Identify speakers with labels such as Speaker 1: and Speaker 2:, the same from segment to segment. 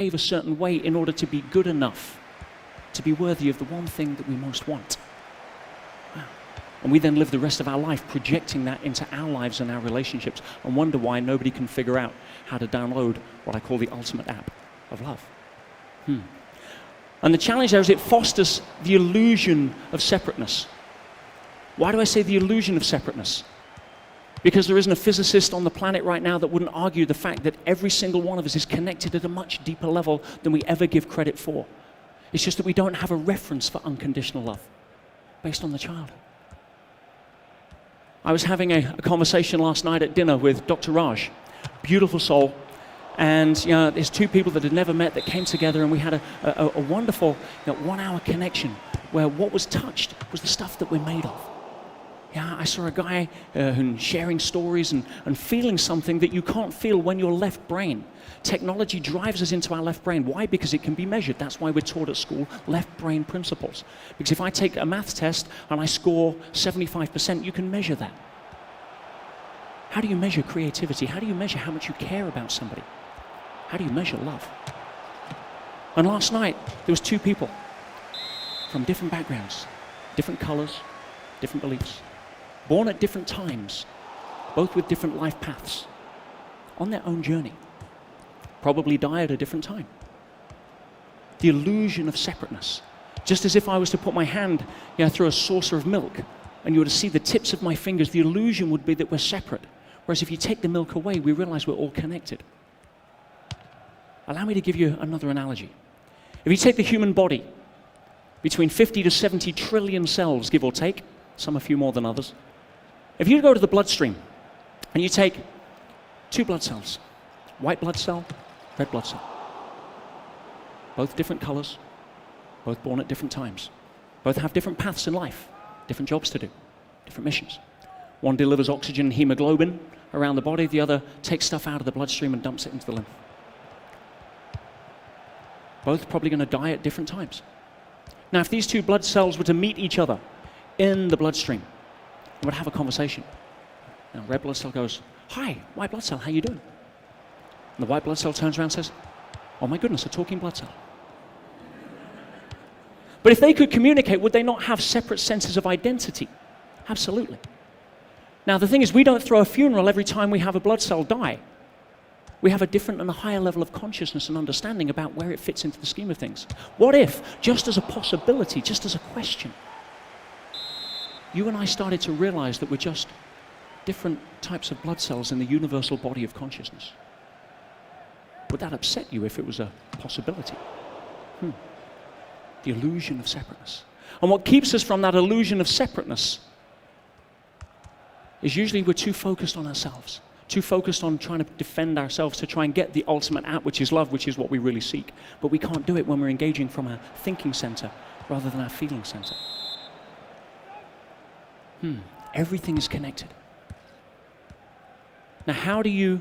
Speaker 1: behave a certain way in order to be good enough, to be worthy of the one thing that we most want. Wow. And we then live the rest of our life projecting that into our lives and our relationships and wonder why nobody can figure out how to download what I call the ultimate app of love. And the challenge there is it fosters the illusion of separateness. Why do I say the illusion of separateness? Because there isn't a physicist on the planet right now that wouldn't argue the fact that every single one of us is connected at a much deeper level than we ever give credit for. It's just that we don't have a reference for unconditional love based on the child. I was having a conversation last night at dinner with Dr. Raj, beautiful soul, and there's two people that had never met that came together, and we had a wonderful 1 hour connection where what was touched was the stuff that we're made of. Yeah, I saw a guy sharing stories and feeling something that you can't feel when you're left brain. Technology drives us into our left brain. Why? Because it can be measured. That's why we're taught at school left brain principles. Because if I take a maths test and I score 75%, you can measure that. How do you measure creativity? How do you measure how much you care about somebody? How do you measure love? And last night, there was two people from different backgrounds, different colors, different beliefs, born at different times, both with different life paths, on their own journey, probably die at a different time. The illusion of separateness. Just as if I was to put my hand through a saucer of milk and you were to see the tips of my fingers, the illusion would be that we're separate. Whereas if you take the milk away, we realize we're all connected. Allow me to give you another analogy. If you take the human body, between 50 to 70 trillion cells, give or take, some a few more than others. If you go to the bloodstream and you take two blood cells, white blood cell, red blood cell, both different colors, both born at different times, both have different paths in life, different jobs to do, different missions. One delivers oxygen and hemoglobin around the body, the other takes stuff out of the bloodstream and dumps it into the lymph. Both probably going to die at different times. Now, if these two blood cells were to meet each other in the bloodstream and would have a conversation, now red blood cell goes, "Hi, white blood cell, how you doing?" And the white blood cell turns around and says, "Oh my goodness, a talking blood cell." But if they could communicate, would they not have separate senses of identity? Absolutely. Now, the thing is, we don't throw a funeral every time we have a blood cell die. We have a different and a higher level of consciousness and understanding about where it fits into the scheme of things. What if, just as a possibility, just as a question, you and I started to realize that we're just different types of blood cells in the universal body of consciousness? Would that upset you if it was a possibility? The illusion of separateness. And what keeps us from that illusion of separateness is usually we're too focused on ourselves, too focused on trying to defend ourselves to try and get the ultimate out, which is love, which is what we really seek. But we can't do it when we're engaging from our thinking center rather than our feeling center. Everything is connected. Now, how do you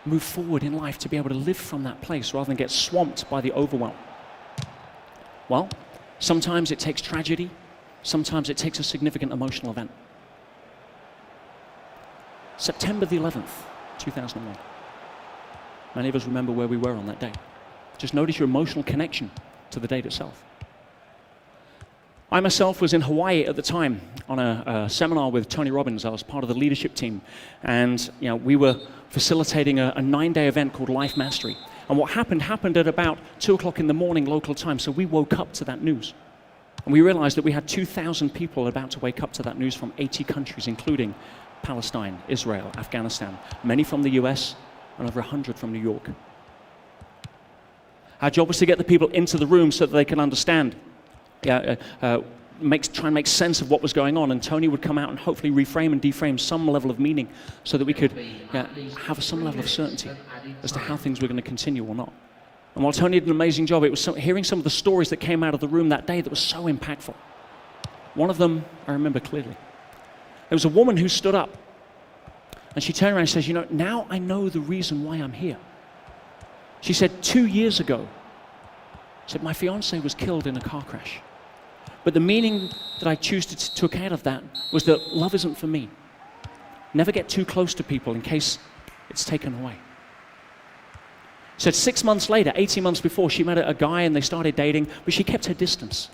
Speaker 1: move forward in life to be able to live from that place rather than get swamped by the overwhelm? Well, sometimes it takes tragedy, sometimes it takes a significant emotional event. September the 11th, 2001. Many of us remember where we were on that day. Just notice your emotional connection to the date itself. I myself was in Hawaii at the time on a seminar with Tony Robbins. I was part of the leadership team, and we were facilitating a 9-day event called Life Mastery. And what happened at about 2 o'clock in the morning local time, so we woke up to that news. And we realized that we had 2,000 people about to wake up to that news from 80 countries, including Palestine, Israel, Afghanistan, many from the US, and over 100 from New York. Our job was to get the people into the room so that they can understand, try and make sense of what was going on, and Tony would come out and hopefully reframe and deframe some level of meaning so that we could have some level of certainty as to how things were going to continue or not. And while Tony did an amazing job, it was hearing some of the stories that came out of the room that day that was so impactful. One of them I remember clearly. There was a woman who stood up, and she turned around and says, now I know the reason why I'm here. She said, 2 years ago, my fiance was killed in a car crash. But the meaning that I took out of that was that love isn't for me. Never get too close to people in case it's taken away. Said 6 months later, 18 months before, she met a guy and they started dating, but she kept her distance.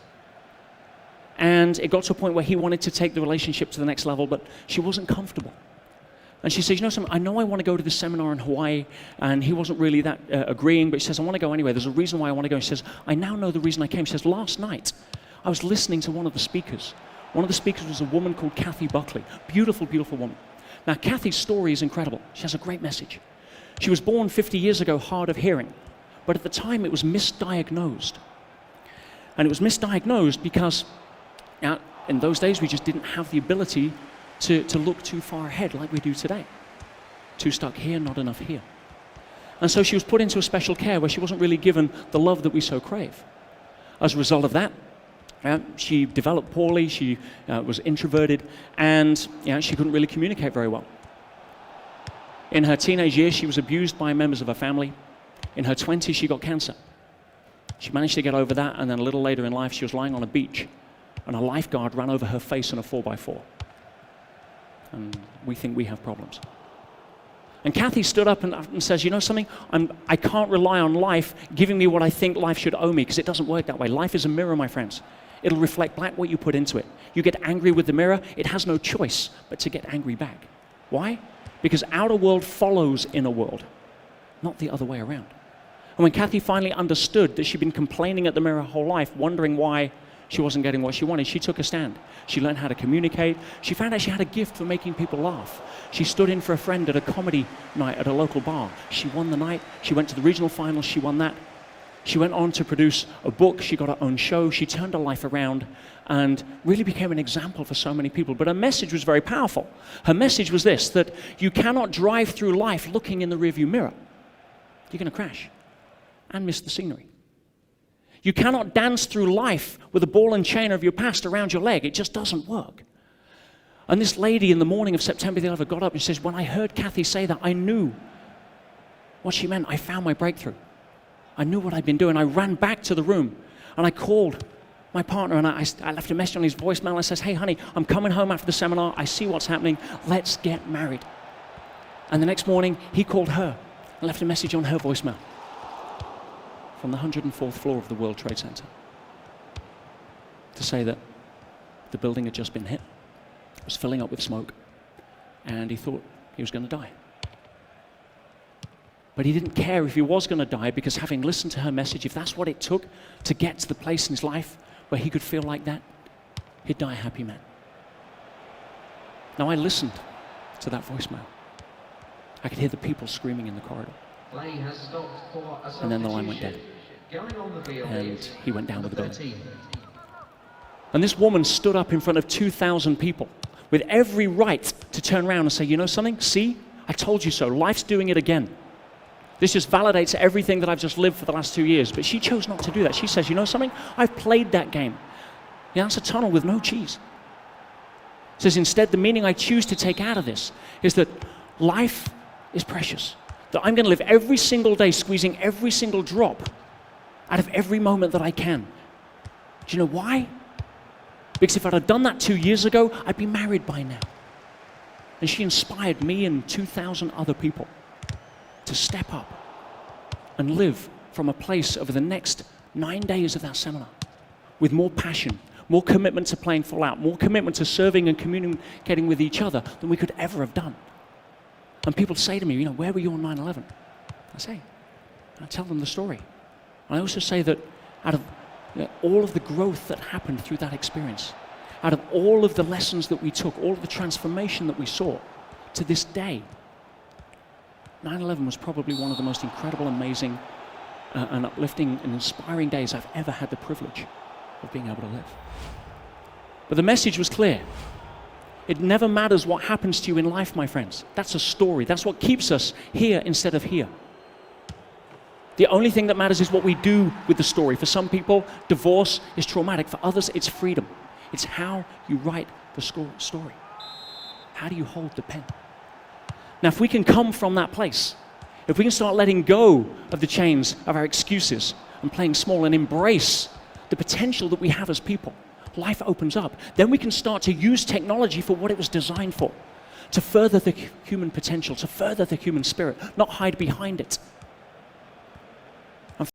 Speaker 1: And it got to a point where he wanted to take the relationship to the next level, but she wasn't comfortable. And she says, you know something, I know I want to go to this seminar in Hawaii, and he wasn't really that agreeing, but she says, I want to go anyway. There's a reason why I want to go. And she says, I now know the reason I came. She says, last night, I was listening to one of the speakers. One of the speakers was a woman called Kathy Buckley. Beautiful, beautiful woman. Now, Kathy's story is incredible. She has a great message. She was born 50 years ago hard of hearing, but at the time it was misdiagnosed. And it was misdiagnosed because in those days we just didn't have the ability to look too far ahead like we do today. Too stuck here, not enough here. And so she was put into a special care where she wasn't really given the love that we so crave. As a result of that, she developed poorly, she was introverted, and she couldn't really communicate very well. In her teenage years, she was abused by members of her family. In her 20s, she got cancer. She managed to get over that, and then a little later in life, she was lying on a beach, and a lifeguard ran over her face in a 4x4. And we think we have problems. And Kathy stood up and says, you know something? I can't rely on life giving me what I think life should owe me, because it doesn't work that way. Life is a mirror, my friends. It'll reflect back what you put into it. You get angry with the mirror, it has no choice but to get angry back. Why? Because outer world follows inner world, not the other way around. And when Kathy finally understood that she'd been complaining at the mirror her whole life, wondering why she wasn't getting what she wanted, she took a stand. She learned how to communicate. She found out she had a gift for making people laugh. She stood in for a friend at a comedy night at a local bar. She won the night. She went to the regional finals. She won that. She went on to produce a book. She got her own show. She turned her life around and really became an example for so many people. But her message was very powerful. Her message was this, that you cannot drive through life looking in the rearview mirror. You're going to crash and miss the scenery. You cannot dance through life with a ball and chain of your past around your leg. It just doesn't work. And this lady in the morning of September the 11th got up and says, when I heard Kathy say that, I knew what she meant. I found my breakthrough. I knew what I'd been doing. I ran back to the room and I called my partner and I left a message on his voicemail. I says, hey, honey, I'm coming home after the seminar. I see what's happening. Let's get married. And the next morning, he called her and left a message on her voicemail from the 104th floor of the World Trade Center to say that the building had just been hit. It was filling up with smoke, and he thought he was going to die. But he didn't care if he was going to die, because having listened to her message, if that's what it took to get to the place in his life where he could feel like that, he'd die a happy man. Now I listened to that voicemail. I could hear the people screaming in the corridor. And then the line went dead. And he went down with the building. And this woman stood up in front of 2,000 people with every right to turn around and say, you know something? See, I told you so. Life's doing it again. This just validates everything that I've just lived for the last 2 years. But she chose not to do that. She says, you know something? I've played that game. Yeah, that's a tunnel with no cheese. Says instead, the meaning I choose to take out of this is that life is precious. That I'm going to live every single day squeezing every single drop out of every moment that I can. Do you know why? Because if I'd have done that 2 years ago, I'd be married by now. And she inspired me and 2,000 other people to step up and live from a place over the next 9 days of that seminar with more passion, more commitment to playing full out, more commitment to serving and communicating with each other than we could ever have done. And people say to me, you know, where were you on 9/11? I say, I tell them the story. I also say that out of all of the growth that happened through that experience, out of all of the lessons that we took, all of the transformation that we saw, to this day, 9/11 was probably one of the most incredible, amazing, and uplifting and inspiring days I've ever had the privilege of being able to live. But the message was clear. It never matters what happens to you in life, my friends. That's a story. That's what keeps us here instead of here. The only thing that matters is what we do with the story. For some people, divorce is traumatic. For others, it's freedom. It's how you write the story. How do you hold the pen? Now, if we can come from that place, if we can start letting go of the chains of our excuses and playing small and embrace the potential that we have as people, life opens up. Then we can start to use technology for what it was designed for, to further the human potential, to further the human spirit, not hide behind it.